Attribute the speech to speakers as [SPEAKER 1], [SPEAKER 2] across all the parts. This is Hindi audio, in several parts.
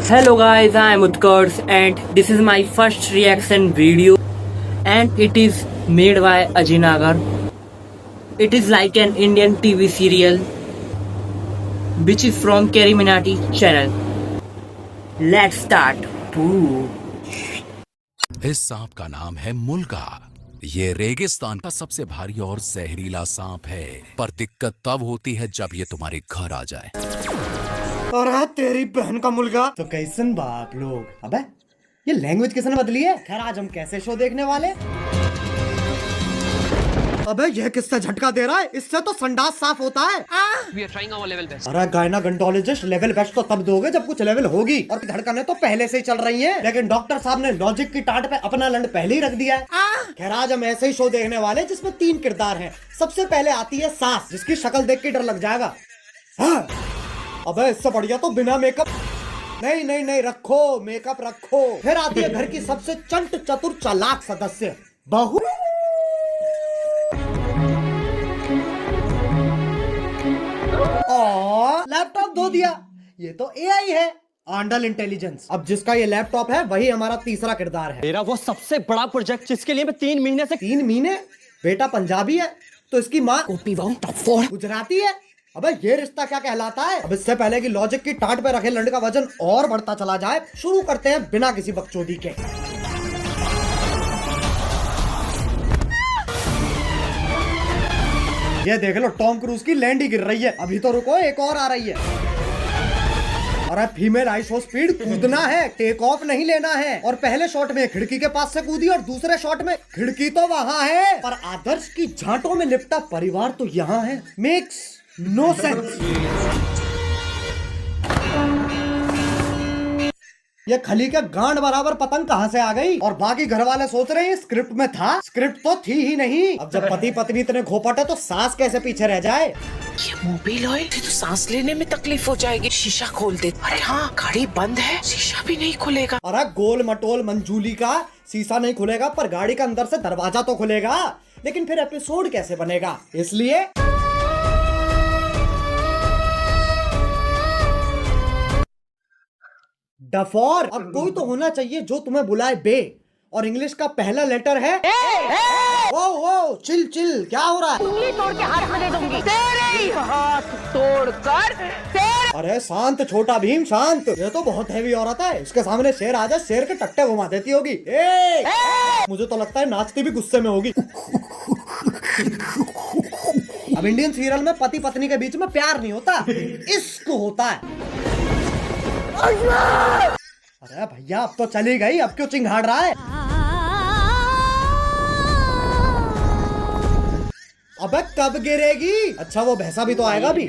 [SPEAKER 1] Hello guys, I am Utkarsh and this is my first reaction video and it is made by Ajay Nagar. It is like an Indian TV serial which is from Kerry Minati channel. Let's start. Ooh.
[SPEAKER 2] इस सांप का नाम है मुल्का। ये रेगिस्तान का सबसे भारी और जहरीला सांप है, पर दिक्कत तब होती है जब ये तुम्हारे घर आ जाए।
[SPEAKER 3] और तेरी बहन का मुल्का तो कैसन बाप लोग। अबे ये लैंग्वेज किसने बदली है। खैर आज हम कैसे शो देखने वाले। अबे ये किससे झटका दे रहा है, इससे तो संडास साफ होता है।
[SPEAKER 4] We are trying our level best.
[SPEAKER 3] अरे गायनाकोलॉजिस्ट लेवल बेस्ट तो तब दोगे जब कुछ लेवल होगी, और धड़कनें तो पहले से ही चल रही हैं, लेकिन डॉक्टर साहब ने लॉजिक की टाट पे अपना लंड पहले ही रख दिया है। खैर आज हम ऐसे ही शो देखने वाले जिसमें 3 किरदार हैं। सबसे पहले आती है सास, जिसकी शक्ल देख के डर लग जाएगा। अबे इससे बढ़िया तो बिना मेकअप। नहीं रखो मेकअप रखो। फिर आती है घर की सबसे चंट चतुर चालाक सदस्य बहू। लैपटॉप धो दिया, ये तो एआई है, आंडल इंटेलिजेंस। अब जिसका ये लैपटॉप है वही हमारा तीसरा किरदार है।
[SPEAKER 5] मेरा वो सबसे बड़ा प्रोजेक्ट जिसके लिए मैं 3 महीने से
[SPEAKER 3] 3 महीने। बेटा पंजाबी है तो इसकी माँ गुजराती है। अबे ये रिश्ता क्या कहलाता है। अब इससे पहले कि लॉजिक की टाट पे रखे लंड का वजन और बढ़ता चला जाए, शुरू करते हैं बिना किसी बकचोदी के। ये देख लो टॉम क्रूज की लैंड ही गिर रही है। अभी तो रुको, एक और आ रही है। अरे फीमेल आईसो स्पीड कूदना है, टेक ऑफ नहीं लेना है। और पहले शॉट में खिड़की के पास से कूदी और दूसरे शॉट में खिड़की तो वहां है पर आदर्श की झांटों में लिपटा परिवार तो यहाँ है। Makes no sense. ये खली के गांड बराबर पतंग कहां से आ गई। और बाकी घर वाले सोच रहे हैं स्क्रिप्ट में था, स्क्रिप्ट तो थी ही नहीं। अब जब पति पत्नी इतने घोपट है तो सास कैसे पीछे रह जाए।
[SPEAKER 4] ये मोबिल ऑयल से तो सांस लेने में तकलीफ हो जाएगी। शीशा खोल दे। अरे हाँ, गाड़ी बंद है, शीशा भी नहीं खुलेगा।
[SPEAKER 3] अरे गोल मटोल मंजूली का शीशा नहीं खुलेगा पर गाड़ी का अंदर से दरवाजा तो खुलेगा, लेकिन फिर एपिसोड कैसे बनेगा। इसलिए डफॉर। अब कोई तो होना चाहिए जो तुम्हें बुलाए बे, और इंग्लिश का पहला लेटर है वो चिल क्या हो रहा है।
[SPEAKER 6] उंगली तोड़ के हाथ में दे दूंगी, तेरे ही हाथ तोड़कर तेरे।
[SPEAKER 3] अरे शांत छोटा भीम शांत। ये तो बहुत हैवी औरत है, इसके सामने शेर आ जाए शेर के टट्टे घुमा देती होगी। मुझे तो लगता है नाचती भी गुस्से में होगी। अब इंडियन सीरियल में पति पत्नी के बीच में प्यार नहीं होता, इश्क होता है। अरे भैया अब तो चली गई, अब क्यों चिंगाड़ रहा है। अबे कब गिरेगी। अच्छा वो भैंसा भी तो आएगा भी।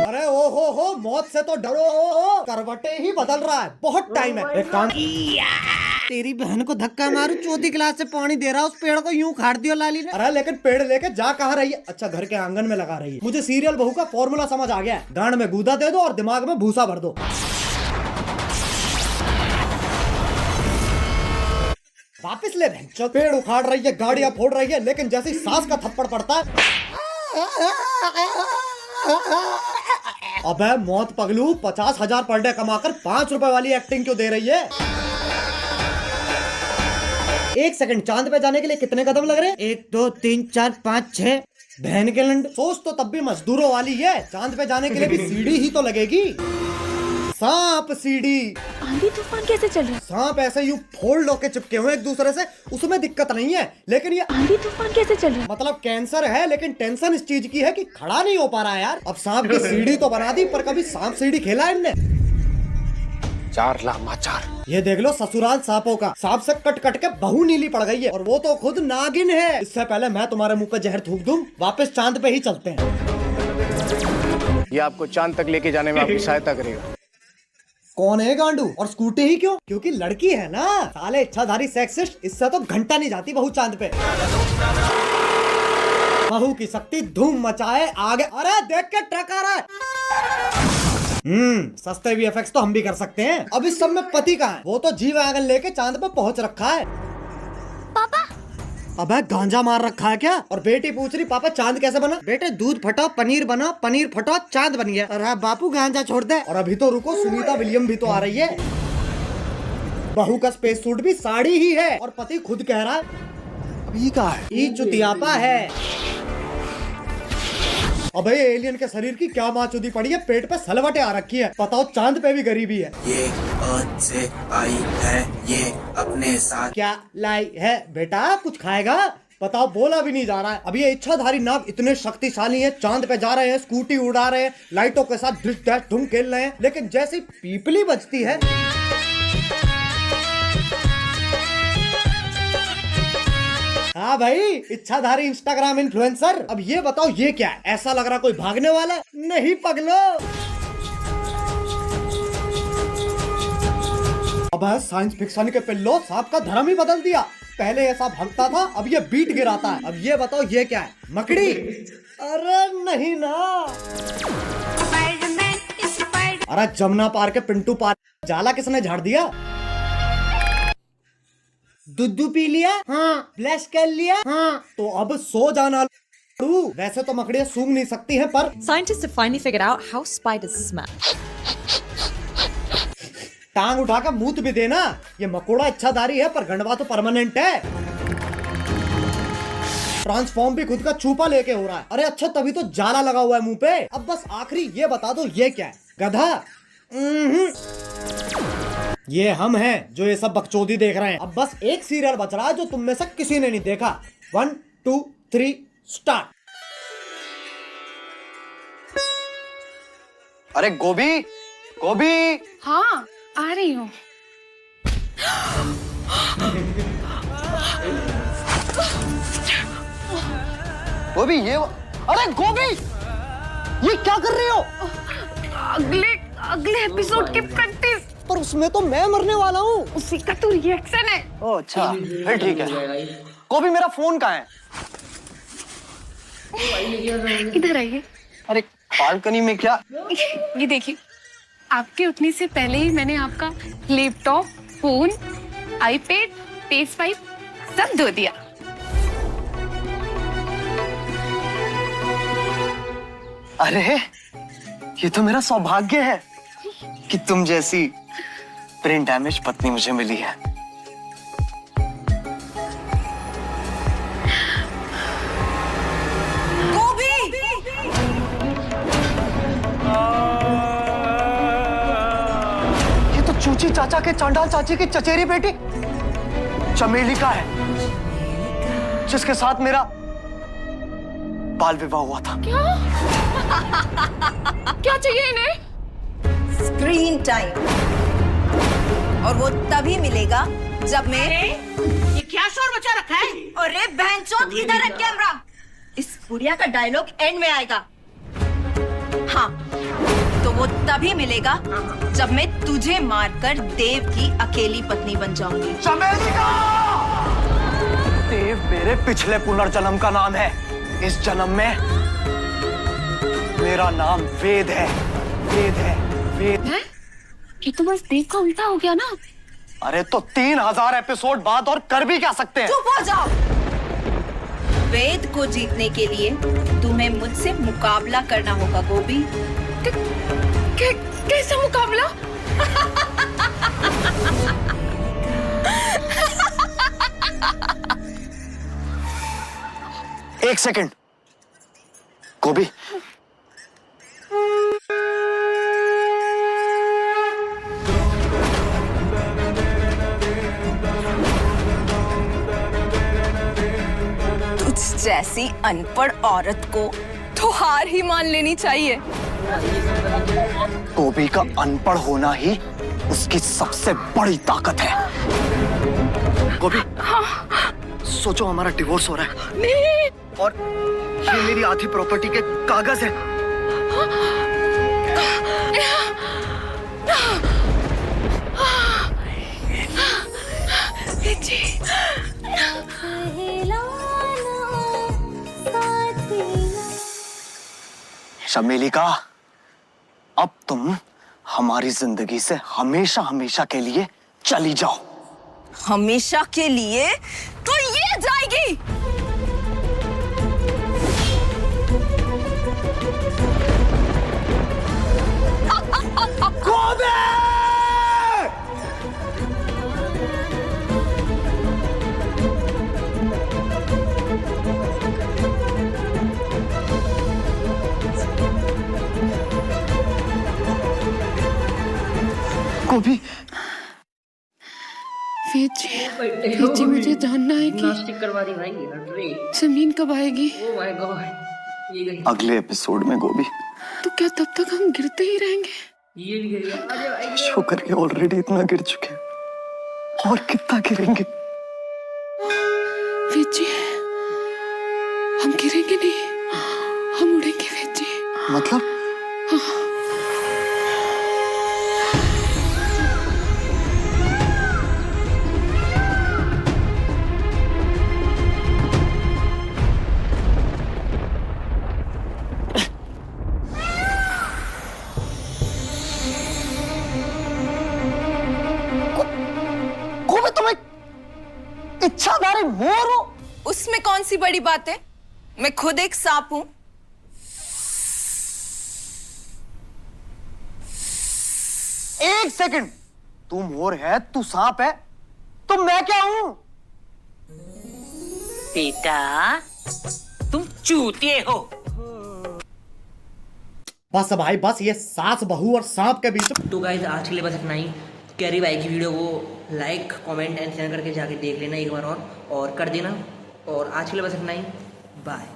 [SPEAKER 3] अरे ओ हो मौत से तो डरो, करवटे ही बदल रहा है, बहुत टाइम है। एक काम, तेरी बहन को धक्का मारू, चौथी क्लास से पानी दे रहा, उस पेड़ को यूं खाड़ दियो लाली ने। अरे लेकिन पेड़ लेके जा कहाँ रही है। अच्छा घर के आंगन में लगा रही है। मुझे सीरियल बहू का फॉर्मूला समझ आ गया है, गांड में गूदा दे दो और दिमाग में भूसा भर दो। वापिस ले बहन। पेड़ उखाड़ रही है, गाड़ियां फोड़ रही है, लेकिन जैसे ही सांस का थप्पड़ पड़ता है, अबे मौत पगलू 50,000 पर डे कमाकर 5 रुपए वाली एक्टिंग क्यों दे रही है। 1 सेकंड, चांद पे जाने के लिए कितने कदम लग रहे हैं। 1 2 3 4 5 6। बहन के लंड, सोच तो तब भी मजदूरों वाली है, चांद पे जाने के लिए भी सीढ़ी ही तो लगेगी। सांप सीढ़ी।
[SPEAKER 6] आंधी तूफान कैसे चल रहा है।
[SPEAKER 3] सांप ऐसे यूं फोल्ड होके चिपके हुए एक दूसरे से, उसमें दिक्कत नहीं है, लेकिन ये
[SPEAKER 6] आंधी तूफान कैसे चल रहा है।
[SPEAKER 3] मतलब कैंसर है, लेकिन टेंशन इस चीज की है कि खड़ा नहीं हो पा रहा है यार। अब सांप की सीढ़ी तो बना दी, पर कभी सांप सीढ़ी खेला है इनने।
[SPEAKER 4] 4 लामाचार।
[SPEAKER 3] ये देख लो ससुराल सांपों का। सांप से कट के बहू नीली पड़ गई है, और वो तो खुद नागिन है। इससे पहले मैं तुम्हारे मुंह पे जहर थूक दूं, वापस चांद पे ही चलते हैं।
[SPEAKER 7] ये आपको चांद तक लेके जाने में आपकी सहायता करेगा।
[SPEAKER 3] कौन है गांडू, और स्कूटी ही क्यों, क्योंकि लड़की है ना। साले इच्छाधारी सेक्सिस्ट, इससे तो घंटा नहीं जाती बहू चांद पे। बहू की शक्ति धूम मचाए आगे। अरे देख के ट्रक आ रहा है। सस्ते वीएफएक्स तो हम भी कर सकते हैं। अब इस सब में पति कहाँ है। वो तो जी वैगन लेके चांद पे पहुंच रखा है।
[SPEAKER 6] पापा
[SPEAKER 3] अबे गांजा मार रखा है क्या? और बेटी पूछ रही पापा चांद कैसे बना? बेटे दूध फटा पनीर बना, पनीर फटा चांद बन गया। अरे बापू गांजा छोड़ दे। और अभी तो रुको, सुनीता विलियम भी तो आ रही है। बहू का स्पेस सूट भी साड़ी ही है और पति खुद कह रहा है
[SPEAKER 7] अभी का है
[SPEAKER 3] ई चुतियापा है। अबे एलियन के शरीर की क्या माचुदी पड़ी है, पेट पे सलवटे आ रखी है। बताओ चांद पे भी गरीबी है।
[SPEAKER 8] ये अर्थ से आई है, ये अपने साथ
[SPEAKER 3] क्या लाई है बेटा? कुछ खाएगा? बताओ, बोला भी नहीं जा रहा है। अब ये इच्छाधारी नाग इतने शक्तिशाली हैं, चांद पे जा रहे हैं, स्कूटी उड़ा रहे हैं, लाइटों के साथ ड्रिश डैश धूम खेल रहे हैं, लेकिन जैसी पीपली बजती है हाँ भाई, इच्छाधारी इंस्टाग्राम इन्फ्लुएंसर। अब ये बताओ ये क्या है? ऐसा लग रहा कोई भागने वाला है। नहीं पगलो। अब साइंस फिक्शन के पिल्लो सांप का धर्म ही बदल दिया। पहले ऐसा भागता था, अब ये बीट गिराता है। अब ये बताओ ये क्या है? मकड़ी? अरे नहीं ना। अरे जमुना पार के पिंटू पार जाला किसने झाड़ दिया? दूध पी लिया? हाँ। ब्लश कर लिया? हाँ। तो अब सो जाना। वैसे तो मकड़ियाँ सूंघ नहीं सकती हैं, पर
[SPEAKER 9] Scientists have finally figured out how spiders smell.
[SPEAKER 3] टांग उठा कर मूत भी देना। ये मकोड़ा इच्छाधारी है, पर गंडवा तो परमानेंट है। ट्रांसफॉर्म भी खुद का चूपा लेके हो रहा है। अरे अच्छा, तभी तो जाला लगा हुआ है मुंह पे। अब बस आखिरी ये बता दो ये क्या है? गधा? ये हम हैं जो ये सब बकचोदी देख रहे हैं। अब बस एक सीरियल बच रहा है जो तुम में से किसी ने नहीं देखा। 1 2 3 स्टार्ट।
[SPEAKER 7] अरे गोभी, गोभी।
[SPEAKER 6] हाँ, आ रही हूँ।
[SPEAKER 7] गोभी ये, अरे गोभी, ये क्या कर रही हो?
[SPEAKER 6] अगले एपिसोड की प्रैक्टिस।
[SPEAKER 3] पर उसमें तो मैं मरने वाला हूँ।
[SPEAKER 6] उसी का तो रिएक्शन है।
[SPEAKER 7] ओह अच्छा, फिर ठीक है। गोभी मेरा फोन कहाँ है?
[SPEAKER 6] इधर आइए।
[SPEAKER 7] अरे बालकनी में क्या?
[SPEAKER 6] ये देखिए, आपके उठने से पहले ही मैंने आपका लैपटॉप, फोन, आईपैड, PS5 सब धो दिया।
[SPEAKER 7] अरे ये तो मेरा सौभाग्य है कि तुम जैसी ब्रेन डैमेज पत्नी मुझे मिली है। ये तो चूची चाचा के चांडाल चाची की चचेरी बेटी चमेली का है, जिसके साथ मेरा बाल विवाह हुआ था।
[SPEAKER 6] क्या चाहिए इन्हें?
[SPEAKER 9] Screen time. और वो तभी मिलेगा जब मैं
[SPEAKER 4] ये क्या शोर मचा रखा है?
[SPEAKER 9] अरे बहनचोद, इधर है कैमरा। इस बुढ़िया का डायलॉग एंड में आएगा। हाँ, तो वो तभी मिलेगा जब मैं तुझे मारकर देव की अकेली पत्नी बन जाऊंगी।
[SPEAKER 7] चमेलिका! देव मेरे पिछले पुनर्जन्म का नाम है। इस जन्म में मेरा नाम वेद है। वेद है, वेद।
[SPEAKER 6] है? ये तो बस देव का उल्टा हो गया ना।
[SPEAKER 7] अरे तो 3000 एपिसोड बाद और कर भी क्या सकते हैं?
[SPEAKER 9] चुप हो जाओ। वेद को जीतने के लिए तुम्हें मुझसे मुकाबला करना होगा गोभी।
[SPEAKER 6] कैसा मुकाबला?
[SPEAKER 7] एक सेकंड गोभी,
[SPEAKER 9] तुझ जैसी अनपढ़ औरत को तो हार ही मान लेनी चाहिए।
[SPEAKER 7] गोभी का अनपढ़ होना ही उसकी सबसे बड़ी ताकत है। गोभी, सोचो हमारा डिवोर्स हो रहा है।
[SPEAKER 6] नहीं।
[SPEAKER 7] और ये मेरी आधी प्रॉपर्टी के कागज है। शमेलिका, अब तुम हमारी जिंदगी से हमेशा हमेशा के लिए चली जाओ।
[SPEAKER 9] हमेशा के लिए? तो ये जाएगी।
[SPEAKER 7] गोभी
[SPEAKER 6] जी मुझे जानना है कि
[SPEAKER 1] करवा दी भाई।
[SPEAKER 6] जमीन कब आएगी?
[SPEAKER 1] ओह माय गॉड, ये गई।
[SPEAKER 7] अगले एपिसोड में गोभी।
[SPEAKER 6] तो क्या तब तक हम गिरते ही रहेंगे?
[SPEAKER 1] ये भी गिर गया। अरे भाई,
[SPEAKER 7] शुक्र के ऑलरेडी इतना गिर चुके हैं, और कितना गिरेंगे।
[SPEAKER 6] वेद जी, हम गिरेंगे नहीं, हम उड़ेंगे वेद जी।
[SPEAKER 7] मतलब गोभी, तुम एक इच्छाधारी मोर हो।
[SPEAKER 9] उसमें कौन सी बड़ी बात है? मैं खुद एक सांप हूं।
[SPEAKER 7] एक सेकंड, तू मोर है, तू सांप है, तो मैं क्या हूं?
[SPEAKER 1] बेटा तुम चूतिए हो।
[SPEAKER 3] बस भाई बस, ये सास बहू और सांप के बीच।
[SPEAKER 1] तो गाइस आज के लिए बस इतना ही। कैरी भाई की वीडियो को लाइक कमेंट एंड शेयर करके जाके देख लेना एक बार और कर देना। और आज के लिए बस इतना ही। बाय।